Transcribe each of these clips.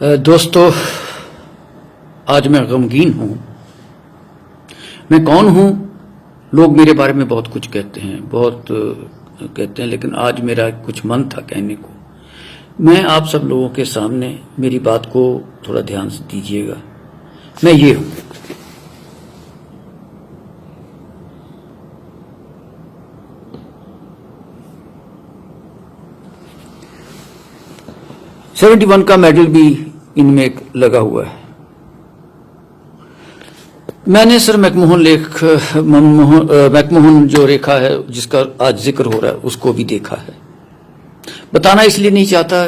दोस्तों, आज मैं गमगीन हूँ। मैं कौन हूँ? लोग मेरे बारे में बहुत कुछ कहते हैं, लेकिन आज मेरा कुछ मन था कहने को। मैं आप सब लोगों के सामने मेरी बात को थोड़ा ध्यान से दीजिएगा। मैं ये हूँ। $71 का मेडल भी इनमें लगा हुआ है। मैंने सर मैकमोहन जो रेखा है जिसका आज जिक्र हो रहा है उसको भी देखा है। बताना इसलिए नहीं चाहता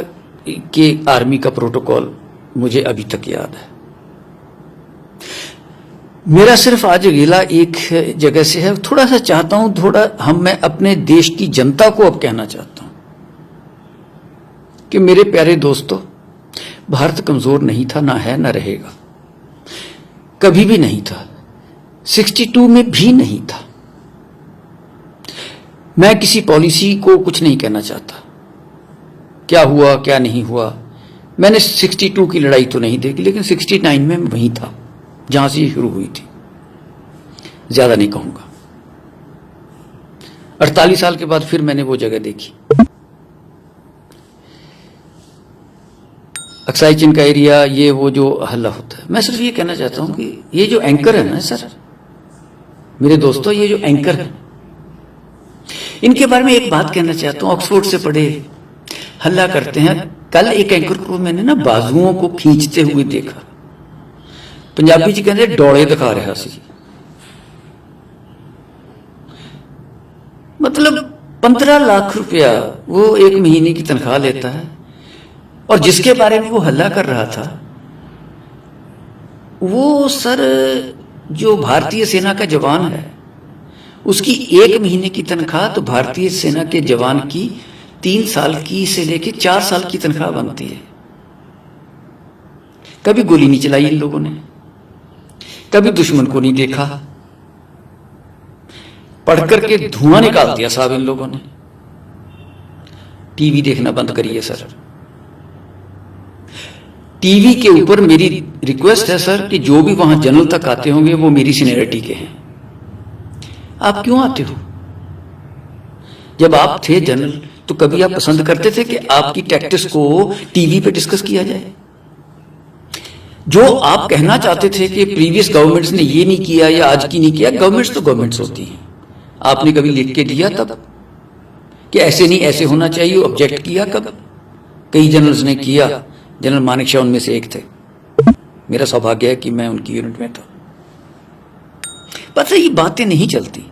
कि आर्मी का प्रोटोकॉल मुझे अभी तक याद है। मेरा सिर्फ आज गिला एक जगह से है। थोड़ा सा चाहता हूं मैं अपने देश की जनता को अब कहना चाहता हूं कि मेरे प्यारे दोस्तों, भारत कमजोर नहीं था, ना है, ना रहेगा, कभी भी नहीं था, 62 में भी नहीं था। मैं किसी पॉलिसी को कुछ नहीं कहना चाहता, क्या हुआ क्या नहीं हुआ। मैंने 62 की लड़ाई तो नहीं देखी, लेकिन 69 में मैं वहीं था जहां से शुरू हुई थी। ज्यादा नहीं कहूंगा। 48 साल के बाद फिर मैंने वो जगह देखी। अक्साई चिन का एरिया, ये वो जो हल्ला होता है। मैं सिर्फ ये कहना चाहता हूं कि ये जो एंकर है ना सर, मेरे दोस्तों, ये जो एंकर है, इनके बारे में एक बात कहना चाहता हूं। ऑक्सफोर्ड से पढ़े, हल्ला करते हैं। कल एक एंकर को मैंने ना बाजुओं को खींचते हुए देखा। पंजाबी जी कहते डोले दिखा रहा सी। मतलब 15 लाख रुपया वो एक महीने की तनख्वाह लेता है, और जिसके बारे में वो हल्ला कर रहा था वो सर जो भारतीय सेना का जवान है, उसकी एक महीने की तनख्वाह तो भारतीय सेना के जवान की 3 साल की से लेके 4 साल की तनख्वाह बनती है। कभी गोली नहीं चलाई इन लोगों ने, कभी दुश्मन को नहीं देखा, पढ़ करके धुआं निकाल दिया साहब इन लोगों ने। टीवी देखना बंद करिए सर। टीवी के ऊपर मेरी रिक्वेस्ट है सर कि जो भी वहां जनरल तक आते होंगे वो मेरी सीनियरिटी के हैं। आप क्यों आते हो? जब आप थे जनरल तो कभी आप पसंद करते थे कि आपकी टैक्टिक्स को टीवी पे डिस्कस किया जाए? जो आप कहना चाहते थे कि प्रीवियस गवर्नमेंट्स ने ये नहीं किया या आज की नहीं किया, गवर्नमेंट्स तो गवर्नमेंट्स होती हैं। आपने कभी लिख के दिया तब कि ऐसे नहीं ऐसे होना चाहिए? ऑब्जेक्ट किया कब? कई जनरल्स ने किया। जनरल मानेक शॉ उनमें से एक थे। मेरा सौभाग्य है कि मैं उनकी यूनिट में था। पता ये बातें नहीं चलती।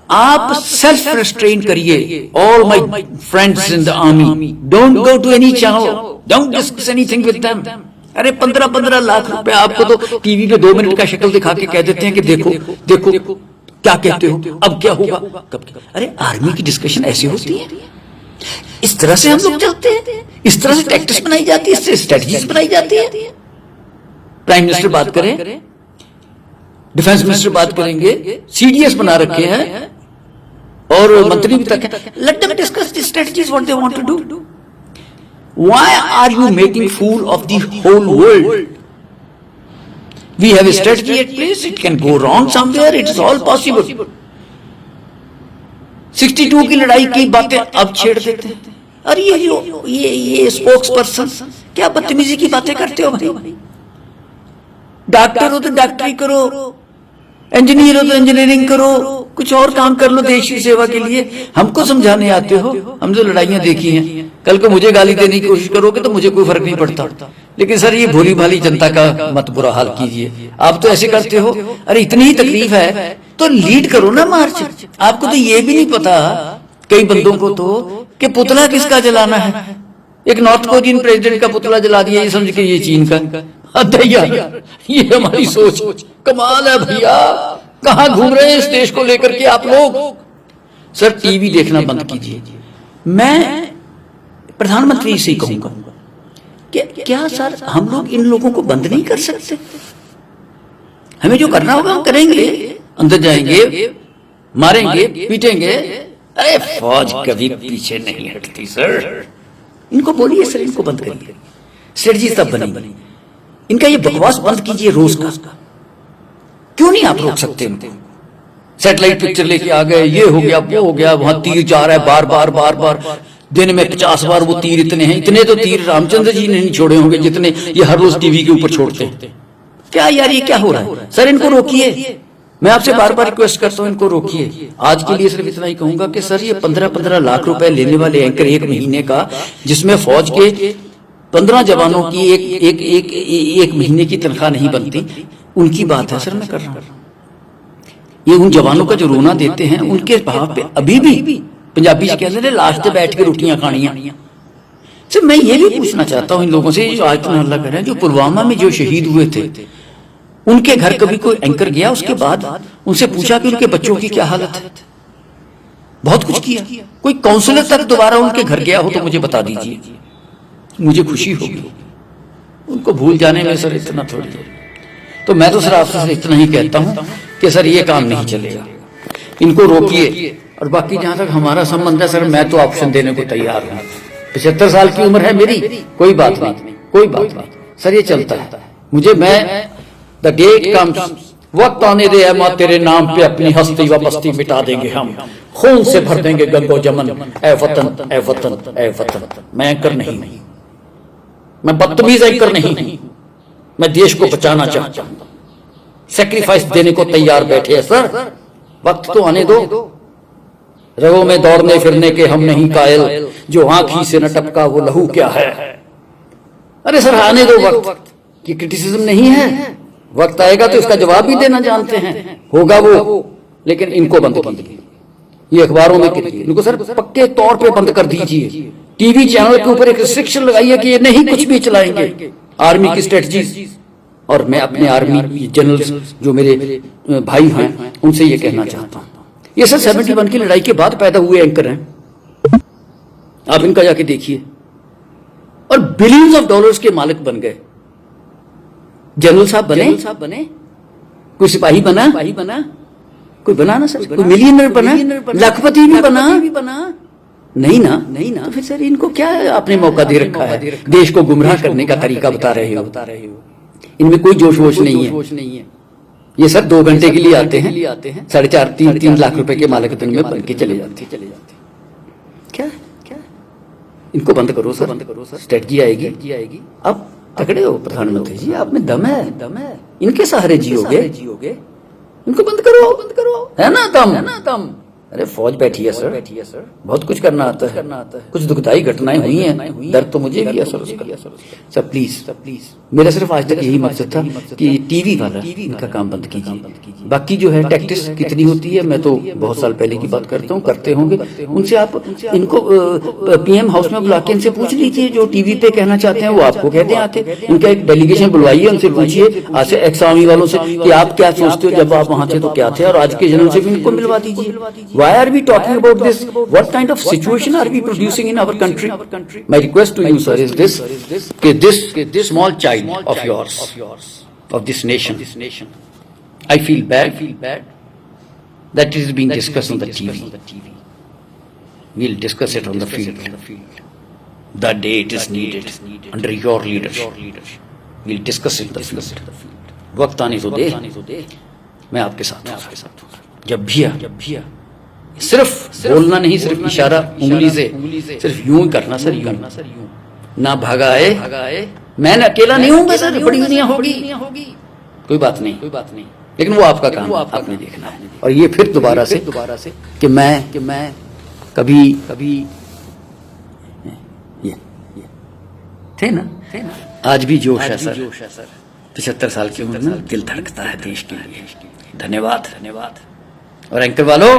आप सेल्फ रेस्ट्रेन करिए। All my friends in the army, don't go to any channel, don't discuss anything with them. अरे 15-15 लाख रुपए आपको तो टीवी पे 2 मिनट का शक्ल दिखा के कह देते हैं कि देखो देखो क्या कहते हो, अब क्या होगा, कब। अरे आर्मी की डिस्कशन ऐसी होती है, इस तरह से हम लोग चलते हैं, इस तरह से टैक्टिक्स बनाई जाती है, इससे स्ट्रेटजीज बनाई जाती है। प्राइम मिनिस्टर बात करें, डिफेंस मिनिस्टर बात करेंगे, सीडीएस बना रखे हैं और मंत्री भी तक है। Let them discuss the strategies what they want to do. Why are you making fool of the whole world? We have a strategy at place. It can go wrong somewhere. It is all possible. 62 की लड़ाई की बातें अब छेड़ देते हैं। अरे ये स्पोक्स पर्सन, क्या बदतमीजी की बातें करते हो भाई? डॉक्टर हो तो डॉक्टरी करो, इंजीनियर हो तो इंजीनियरिंग करो, कुछ और काम कर लो देश की सेवा के लिए। हमको समझाने आते हो? हम जो लड़ाइयां देखी हैं, कल को मुझे गाली देने की कोशिश करोगे तो मुझे कोई फर्क नहीं पड़ता। लेकिन सर ये भोली भाली जनता का मत बुरा हाल कीजिए। आप तो ऐसे करते हो। अरे इतनी ही तकलीफ है तो लीड करो ना मार्च। आपको तो ये भी नहीं पता कई बंदों को तो कि पुतला किसका जलाना है। एक नॉर्थ कोरियन प्रेसिडेंट का पुतला जला दिया, ये समझ के ये चीन का। ये हमारी सोच कमाल है भैया। कहां घूम रहे हैं इस देश को लेकर के आप लोग? सर टीवी देखना बंद कीजिए। मैं प्रधानमंत्री से ही कहूंगा कि क्या सर हम लोग इन लोगों को बंद नहीं कर सकते? हमें जो करना होगा हम करेंगे, अंदर जाएंगे, मारेंगे, पीटेंगे। अरे फौज कभी पीछे नहीं हटती सर। इनको बोलिए सर, इनको बंद करिए। स्ट्रेटजी तब बनी। इनका ये बकवास बंद कीजिए रोज का। क्यों नहीं आप रोक सकते इनको? सैटेलाइट पिक्चर लेके आ गए, ये हो गया वो हो गया, वहां तीर जा रहा है बार बार बार बार, दिन में 50 बार वो तीर इतने हैं। इतने तो तीर रामचंद्र जी ने नहीं छोड़े होंगे जितने ये हर रोज टीवी के ऊपर छोड़ते हैं। क्या यार ये क्या हो रहा है? सर इनको रोकिए, मैं आपसे बार बार रिक्वेस्ट करता हूं, इनको रोकिए। आज के लिए सिर्फ इतना ही कहूंगा कि सर ये 15-15 लाख रुपए लेने वाले एंकर एक महीने का, जिसमें फौज के 15 जवानों की एक महीने की तनख्वाह नहीं बनती, उनकी बात है सर मैं कर रहा हूं। ये उन जवानों का जो रोना देते हैं उनके भाव पे अभी भी पंजाबी से कहते हैं लाश पे बैठ के रोटियां खानियां। सर मैं ये भी पूछना चाहता हूं इन लोगों से जो आज तक हल्ला कर रहे हैं, जो पुलवामा में जो शहीद हुए थे उनके घर कभी कोई एंकर गया? उसके बाद उनसे पूछा कि उनके बच्चों की क्या हालत है? बहुत कुछ किया। कोई काउंसलर तक दोबारा उनके घर गया हो तो मुझे बता दीजिए, मुझे खुशी होगी। उनको भूल जाने में सर इतना थोड़ी है। तो मैं तो सर आपसे इतना ही कहता हूं कि सर ये काम नहीं चलेगा, इनको रोकिए। और बाकी जहां तक हमारा संबंध है सर, मैं तो ऑप्शन देने को तैयार हूं। 75 साल की उम्र है मेरी, कोई बात नहीं, कोई बात नहीं सर, ये चलता है। मुझे मैं द डे कम्स, वक्त आने दे अम्मा तेरे नाम पे अपनी हस्ती व बस्ती मिटा देंगे हम, खून से भर देंगे गंगो जमन, ए वतन ए वतन ए वतन। मैं एंकर नहीं, मैं बदतमीज एंकर नहीं, मैं देश को बचाना चाहता हूं, सेक्रीफाइस देने को तैयार बैठे हैं सर। वक्त तो आने दो, रगों में दौड़ने फिरने के हम नहीं कायल, जो आंखी से न टपका वो लहू क्या है। अरे सर आने दो वक्त, की क्रिटिसिज्म नहीं है। वक्त आएगा तो इसका जवाब भी देना जानते हैं, होगा वो। लेकिन इनको बंद कीजिए, ये अखबारों में कीजिए, इनको सर पक्के तौर पे बंद कर दीजिए। टीवी चैनल के ऊपर एक रिस्ट्रिक्शन लगाइए कि ये नहीं कुछ भी चलाएंगे। आर्मी की स्ट्रेटजी, और मैं अपने आर्मी जनरल्स जो मेरे भाई हैं उनसे ये कहना चाहता हूं, ये सर 71 की लड़ाई के बाद पैदा हुए एंकर हैं, आप इनका जाके देखिए। और बिलियंस ऑफ डॉलर्स के मालिक बन गए। जनरल साहब बने, कोई सिपाही बना, कोई बना ना सर, कोई मिलियनर बना, लखपति भी बना, नहीं ना। तो फिर सर इनको क्या आपने मौका दे रखा है? देश को गुमराह करने का तरीका बता रहे हो। इनमें कोई जोश वोश नहीं है। ये सर 2 घंटे के लिए आते हैं, 4.5-3 लाख रुपए के मालिक दिन में बन के चले जाते। क्या इनको बंद करो सर, स्ट्रेटजी आएगी। अब तगड़े हो प्रधानमंत्री जी, आप में दम है, इनके सहारे जियोगे, इनको बंद करो, है ना दम। अरे फौज बैठी है सर, बहुत कुछ करना आता है, कुछ दुखदाई घटनाएं हुई हैं, दर्द तो मुझे भी है सर उसका। सर प्लीज, मेरा सिर्फ आज तक यही मकसद था कि टीवी वाला इनका काम बंद कीजिए। बाकी जो है टैक्टिस कितनी होती है, मैं तो बहुत साल पहले की बात करता हूँ, करते होंगे उनसे आप इनको PM हाउस में बुला के इनसे पूछ लीजिए, जो टीवी पे कहना चाहते हैं वो आपको कहते हैं आके। इनका एक डेलीगेशन बुलवाइए, उनसे पूछिए आज से एक्स आर्मी वालों से कि आप क्या सोचते हो, जब आप वहां थे तो क्या थे, और आज के जनरल से भी इनको मिलवा दीजिए। Why are we talking about this? What kind of situation are we producing in our country? My request to you, sir, is this: this small child of yours, of this nation, I feel bad that it is being discussed on the TV. We'll discuss it on the field. The day it is needed, under your leadership, we'll discuss it on the field. वक्त आने तो दे, मैं आपके साथ हूँ। जब भी सिर्फ बोलना नहीं, सिर्फ इशारा उंगली से, सिर्फ यूं ही करना सर, यूं ना भागाए। मैं अकेला नहीं हूँ सर, बड़ी दुनिया होगी, कोई बात नहीं, लेकिन वो आपका काम आपने देखना है। और ये फिर दोबारा से कि मैं कभी ये थे ना, आज भी जोश है सर। 75 साल की उम्र में दिल धड़कता है देश के लिए। धन्यवाद। और एंकर वालों,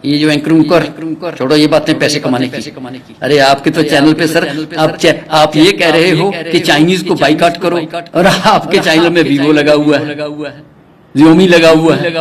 ये जो एंकर छोड़ो ये बातें पैसे कमाने की। अरे आपके तो चैनल पे सर आप ये कह रहे हो कि चाइनीज को बाइकाट करो, और आपके चैनल में वीवो लगा हुआ है, Xiaomi लगा हुआ है।